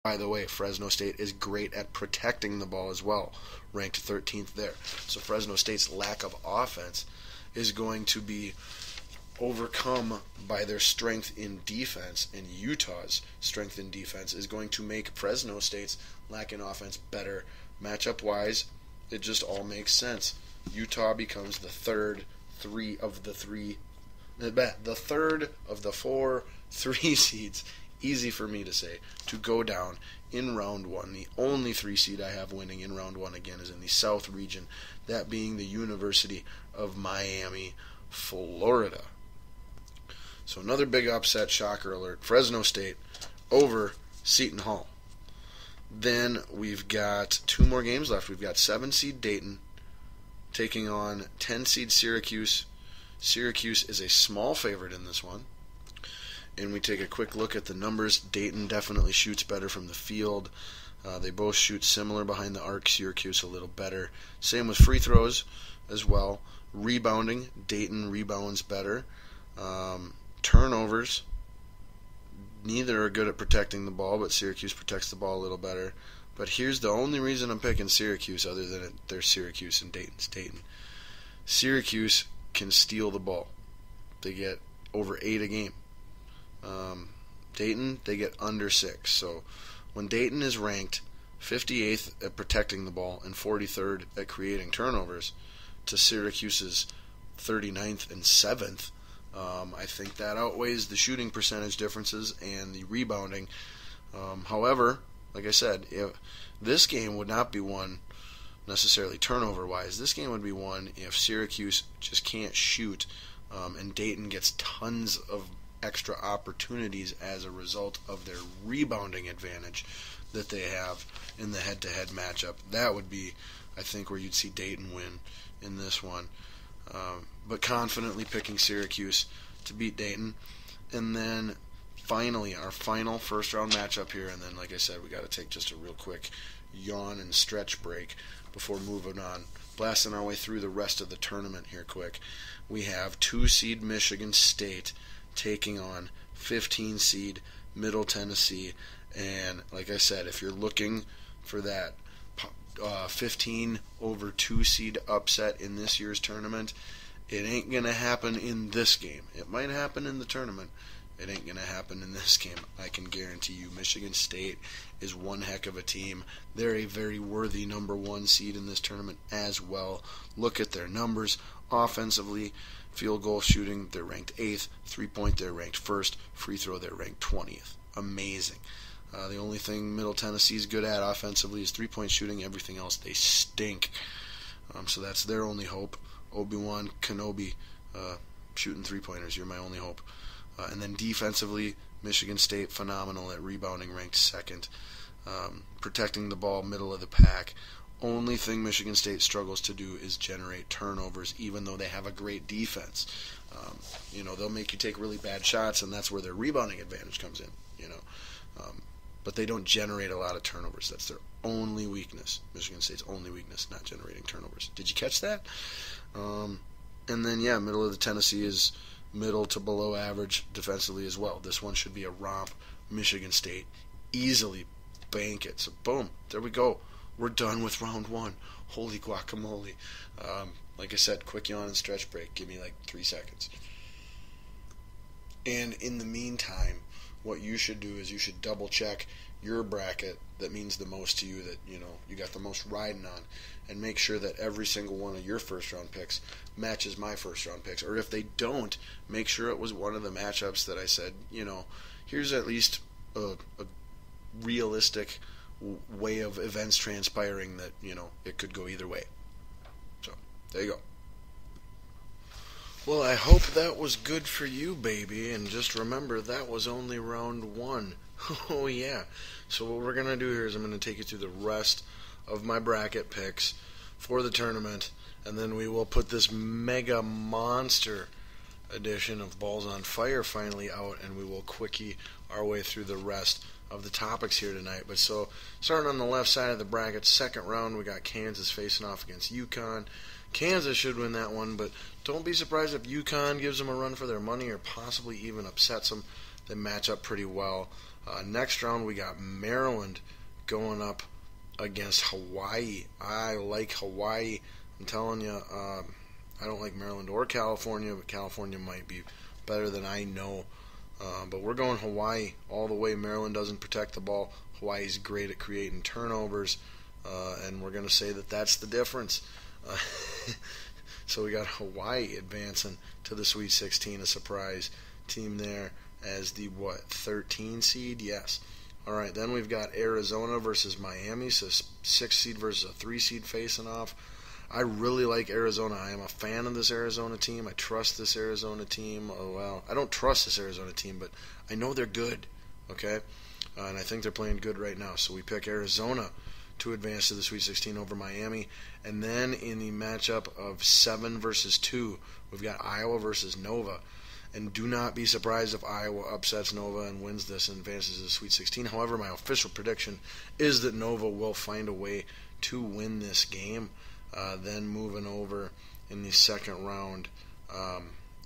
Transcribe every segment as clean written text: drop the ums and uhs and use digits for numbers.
By the way, Fresno State is great at protecting the ball as well, ranked 13th there. So Fresno State's lack of offense is going to be overcome by their strength in defense, and Utah's strength in defense is going to make Fresno State's lack in offense better. Matchup wise, it just all makes sense. Utah becomes the third of the four three seeds, easy for me to say, to go down in round one. The only 3 seed I have winning in round one again is in the South region, that being the University of Miami, Florida. So another big upset, shocker alert, Fresno State over Seton Hall. Then we've got 2 more games left. We've got 7 seed Dayton taking on 10 seed Syracuse. Syracuse is a small favorite in this one. And we take a quick look at the numbers. Dayton definitely shoots better from the field. They both shoot similar behind the arc. Syracuse a little better. Same with free throws as well. Rebounding, Dayton rebounds better. Turnovers, neither are good at protecting the ball, but Syracuse protects the ball a little better. But here's the only reason I'm picking Syracuse, other than they're Syracuse and Dayton's Dayton. Syracuse can steal the ball. They get over 8 a game. Dayton, they get under 6. So when Dayton is ranked 58th at protecting the ball and 43rd at creating turnovers to Syracuse's 39th and 7th, I think that outweighs the shooting percentage differences and the rebounding. However, like I said, this game would not be won necessarily turnover-wise. This game would be won if Syracuse just can't shoot, and Dayton gets tons of extra opportunities as a result of their rebounding advantage that they have in the head-to-head matchup. That would be, I think, where you'd see Dayton win in this one. But confidently picking Syracuse to beat Dayton. And then finally, our final first-round matchup here, and then, like I said, we got to take just a real quick yawn and stretch break before moving on. Blasting our way through the rest of the tournament here quick. We have 2-seed Michigan State taking on 15-seed Middle Tennessee. And like I said, if you're looking for that 15 over 2 seed upset in this year's tournament, it ain't going to happen in this game. It might happen in the tournament. It ain't going to happen in this game. I can guarantee you Michigan State is one heck of a team. They're a very worthy number 1 seed in this tournament as well. Look at their numbers. Offensively, field goal shooting, they're ranked 8th. 3-point, they're ranked 1st. Free throw, they're ranked 20th. Amazing. The only thing Middle Tennessee is good at offensively is 3-point shooting. Everything else, they stink. So that's their only hope. Obi-Wan Kenobi shooting 3-pointers. You're my only hope. And then defensively, Michigan State, phenomenal at rebounding, ranked 2nd. Protecting the ball, middle of the pack. Only thing Michigan State struggles to do is generate turnovers, even though they have a great defense. They'll make you take really bad shots, and that's where their rebounding advantage comes in. But they don't generate a lot of turnovers. That's their only weakness. Michigan State's only weakness, not generating turnovers. Did you catch that? And then, middle of the Tennessee is middle to below average defensively as well. This one should be a romp. Michigan State easily bank it. So, boom, there we go. We're done with round 1. Holy guacamole. Like I said, quick yawn and stretch break. Give me like 3 seconds. And in the meantime, what you should do is you should double check your bracket that means the most to you, that you got the most riding on, and make sure that every single one of your first round picks matches my first round picks. Or if they don't, make sure it was one of the matchups that I said, here's at least a realistic way of events transpiring that, it could go either way. So, there you go. Well, I hope that was good for you, baby, and just remember that was only round 1. Oh, yeah. So what we're going to do here is I'm going to take you through the rest of my bracket picks for the tournament, and then we will put this mega monster edition of Balls on Fire finally out, and we will quickie our way through the rest of the topics here tonight. But so, starting on the left side of the bracket, second round, we got Kansas facing off against UConn. Kansas should win that one, but don't be surprised if UConn gives them a run for their money or possibly even upsets them. They match up pretty well. Next round, we got Maryland going up against Hawaii. I like Hawaii. I'm telling you, I don't like Maryland or California, but California might be better than I know. But we're going Hawaii all the way. Maryland doesn't protect the ball. Hawaii's great at creating turnovers, and we're going to say that that's the difference. So we got Hawaii advancing to the Sweet 16, a surprise team there as the, 13 seed? Yes. All right, then we've got Arizona versus Miami, so 6 seed versus a 3 seed facing off. I really like Arizona. I am a fan of this Arizona team. I trust this Arizona team. Oh, well, I don't trust this Arizona team, but I know they're good, okay? And I think they're playing good right now. So we pick Arizona to advance to the Sweet 16 over Miami. And then in the matchup of 7 versus 2, we've got Iowa versus Nova. And do not be surprised if Iowa upsets Nova and wins this and advances to the Sweet 16. However, my official prediction is that Nova will find a way to win this game. Then moving over in the second round,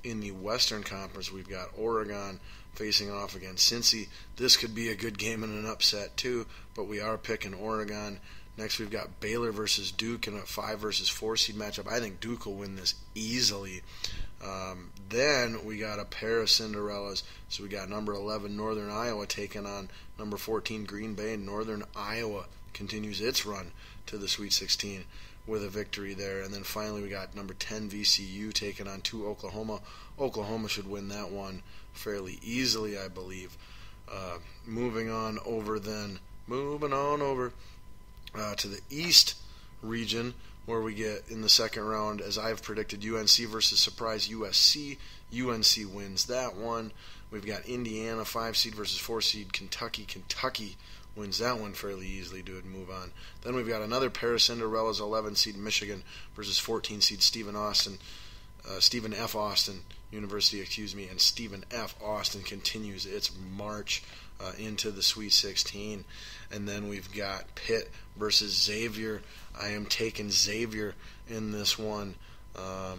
in the Western Conference, we've got Oregon facing off against Cincy. This could be a good game and an upset too, but we are picking Oregon. Next, we've got Baylor versus Duke in a 5 versus 4 seed matchup. I think Duke will win this easily. Then we got a pair of Cinderellas. So we got number 11 Northern Iowa taking on number 14 Green Bay. Northern Iowa continues its run to the Sweet 16 with a victory there. And then finally we got number 10 VCU taking on 2 Oklahoma. Oklahoma should win that one fairly easily, I believe. Moving on over to the East region, where we get in the second round, as I've predicted, UNC versus surprise USC. UNC wins that one. We've got Indiana 5 seed versus 4 seed Kentucky. Kentucky wins that one fairly easily to move on. Then we've got another pair of Cinderellas, 11 seed Michigan versus 14 seed Stephen F. Austin University, and Stephen F. Austin continues its march into the Sweet 16. And then we've got Pitt versus Xavier. I am taking Xavier in this one. We're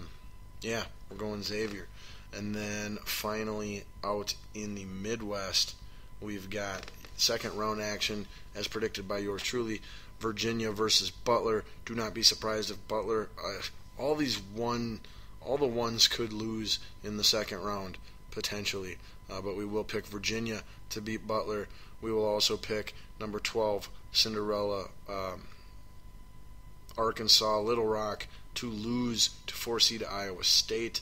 going Xavier. And then finally out in the Midwest, we've got second round action as predicted by yours truly. Virginia versus Butler. Do not be surprised if Butler, all the ones could lose in the second round potentially, but we will pick Virginia to beat Butler. We will also pick number 12 Cinderella Arkansas Little Rock to lose to 4 seed Iowa State.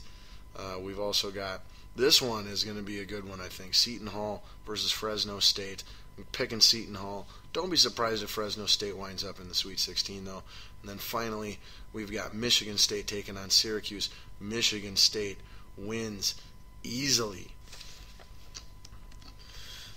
We've also got, this one is going to be a good one, I think, Seton Hall versus Fresno State. I'm picking Seton Hall. Don't be surprised if Fresno State winds up in the Sweet 16, though. And then finally, we've got Michigan State taking on Syracuse. Michigan State wins easily.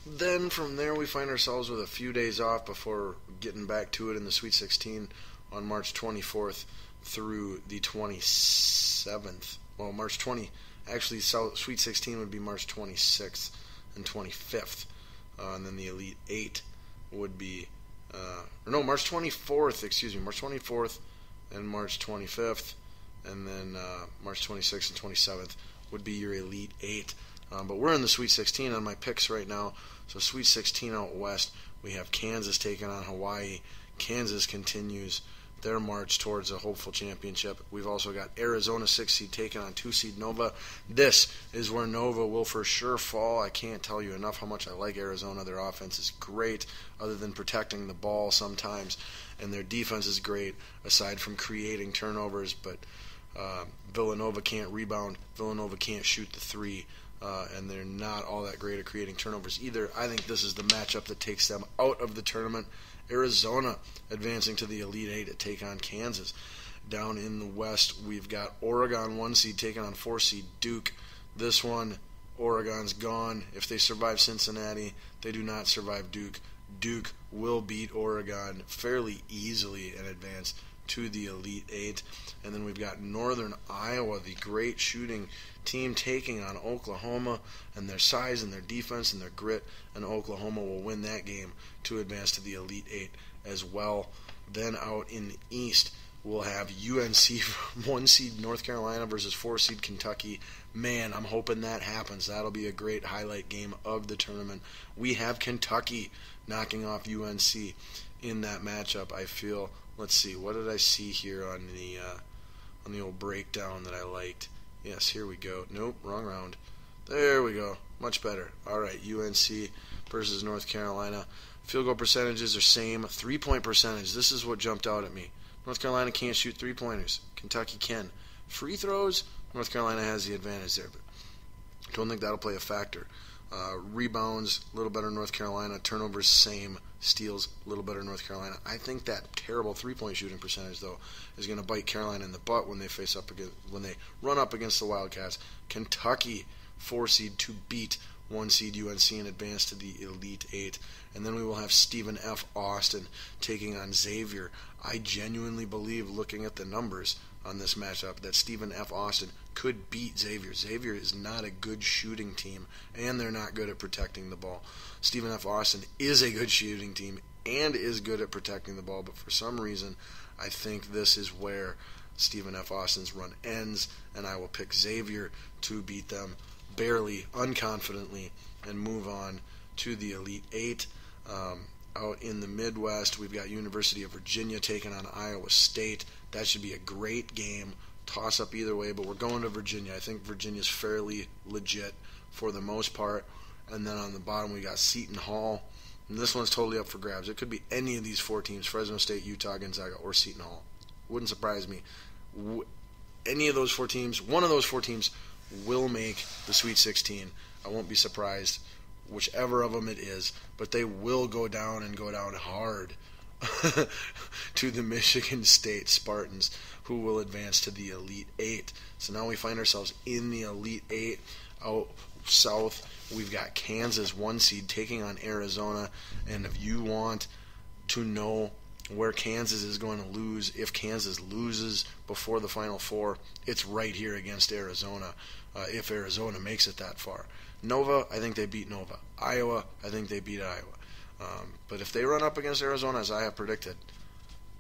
Then from there, we find ourselves with a few days off before getting back to it in the Sweet 16 on March 24th through the 27th. Well, March 20. Actually, Sweet 16 would be March 26th and 25th. And then the Elite 8 would be, March 24th, March 24th and March 25th. And then March 26th and 27th would be your Elite 8. But we're in the Sweet 16 on my picks right now. So Sweet 16 out west, we have Kansas taking on Hawaii. Kansas continues their march towards a hopeful championship. We've also got Arizona 6 seed taking on 2 seed Nova. This is where Nova will for sure fall. I can't tell you enough how much I like Arizona. Their offense is great, other than protecting the ball sometimes, and their defense is great, aside from creating turnovers. But Villanova can't rebound. Villanova can't shoot the three. And they're not all that great at creating turnovers either. I think this is the matchup that takes them out of the tournament. Arizona advancing to the Elite 8 to take on Kansas. Down in the West, we've got Oregon 1 seed taking on 4 seed Duke. This one, Oregon's gone. If they survive Cincinnati, they do not survive Duke. Duke will beat Oregon fairly easily and advance to the Elite 8. And then we've got Northern Iowa, the great shooting team, taking on Oklahoma, and their size and their defense and their grit, and Oklahoma will win that game to advance to the Elite 8 as well. Then out in the East, we'll have UNC 1 seed North Carolina versus 4 seed Kentucky. Man, I'm hoping that happens. That'll be a great highlight game of the tournament. We have Kentucky knocking off UNC in that matchup. I feel. Let's see. What did I see here on the old breakdown that I liked? Yes, here we go. Nope, wrong round. There we go. Much better. All right, UNC versus North Carolina. Field goal percentages are same. 3-point percentage. This is what jumped out at me. North Carolina can't shoot three-pointers. Kentucky can. Free throws, North Carolina has the advantage there, but don't think that'll play a factor. Rebounds, a little better North Carolina. Turnovers, same. Steals, a little better North Carolina. I think that terrible three-point shooting percentage, though, is going to bite Carolina in the butt when they run up against the Wildcats. Kentucky, 4 seed to beat 1 seed UNC and advance to the Elite Eight. And then we will have Stephen F. Austin taking on Xavier. I genuinely believe, looking at the numbers on this matchup, that Stephen F. Austin could beat Xavier. Xavier is not a good shooting team, and they're not good at protecting the ball. Stephen F. Austin is a good shooting team and is good at protecting the ball, but for some reason, I think this is where Stephen F. Austin's run ends, and I will pick Xavier to beat them barely, unconfidently, and move on to the Elite Eight. Out in the Midwest, we've got University of Virginia taking on Iowa State. That should be a great game. Toss up either way, but we're going to Virginia. I think Virginia's fairly legit for the most part. And then on the bottom, we got Seton Hall. And this one's totally up for grabs. It could be any of these 4 teams: Fresno State, Utah, Gonzaga, or Seton Hall. Wouldn't surprise me. Any of those 4 teams, one of those 4 teams will make the Sweet 16. I won't be surprised, whichever of them it is, but they will go down and go down hard to the Michigan State Spartans, who will advance to the Elite Eight. So now we find ourselves in the Elite Eight. Out south, we've got Kansas, 1 seed, taking on Arizona. And if you want to know where Kansas is going to lose, if Kansas loses before the Final Four, it's right here against Arizona, if Arizona makes it that far. Nova, I think they beat Nova. Iowa, I think they beat Iowa. But if they run up against Arizona, as I have predicted,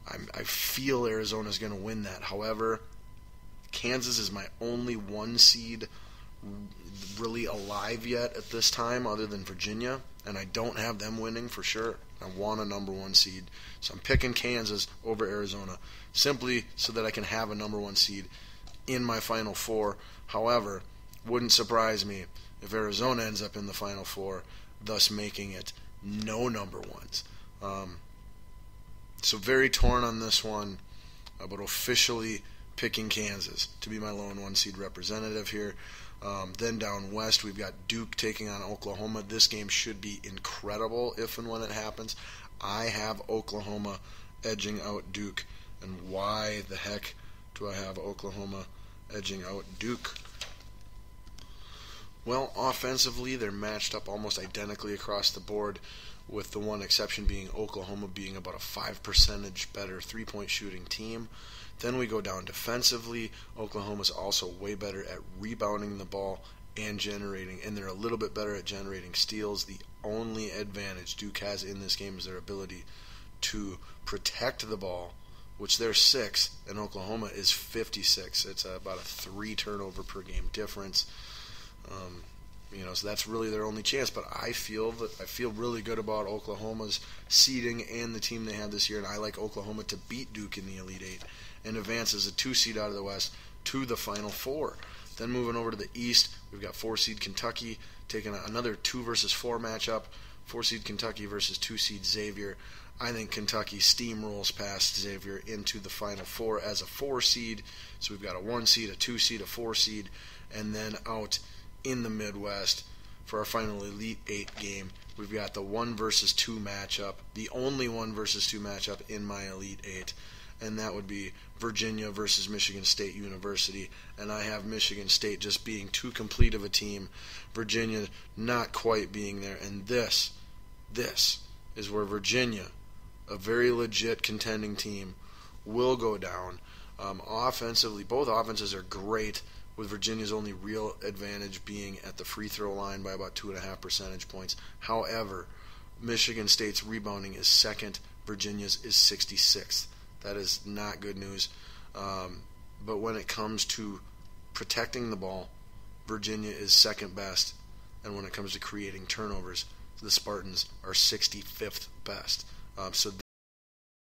I feel Arizona's going to win that. However, Kansas is my only 1 seed really alive yet at this time, other than Virginia, and I don't have them winning for sure. I want a number 1 seed, so I'm picking Kansas over Arizona, simply so that I can have a number 1 seed in my Final Four. However, wouldn't surprise me if Arizona ends up in the Final Four, thus making it no number 1s. So very torn on this one, but officially picking Kansas to be my lone 1 seed representative here. Then down west, we've got Duke taking on Oklahoma. This game should be incredible if and when it happens. I have Oklahoma edging out Duke. And why the heck do I have Oklahoma edging out Duke? Well, offensively, they're matched up almost identically across the board, with the one exception being Oklahoma being about a 5% better three-point shooting team. Then we go down defensively. Oklahoma's also way better at rebounding the ball and generating, and they're a little bit better at generating steals. The only advantage Duke has in this game is their ability to protect the ball, which they're 6, and Oklahoma is 56. It's about a 3 turnover per game difference. So that's really their only chance. But I feel really good about Oklahoma's seeding and the team they have this year, and I like Oklahoma to beat Duke in the Elite Eight and advance as a 2 seed out of the West to the Final Four. Then moving over to the East, we've got 4 seed Kentucky taking another 2 versus 4 matchup. 4 seed Kentucky versus 2 seed Xavier. I think Kentucky steamrolls past Xavier into the Final Four as a 4 seed. So we've got a 1 seed, a 2 seed, a 4 seed, and then out in the Midwest for our final Elite Eight game, we've got the 1 versus 2 matchup, the only 1 versus 2 matchup in my Elite Eight, and that would be Virginia versus Michigan State University. And I have Michigan State just being too complete of a team, Virginia not quite being there, and this is where Virginia, a very legit contending team, will go down. Offensively, both offenses are great, with Virginia's only real advantage being at the free throw line by about 2.5 percentage points. However, Michigan State's rebounding is 2nd, Virginia's is 66th. That is not good news. But when it comes to protecting the ball, Virginia is second best. And when it comes to creating turnovers, the Spartans are 65th best. So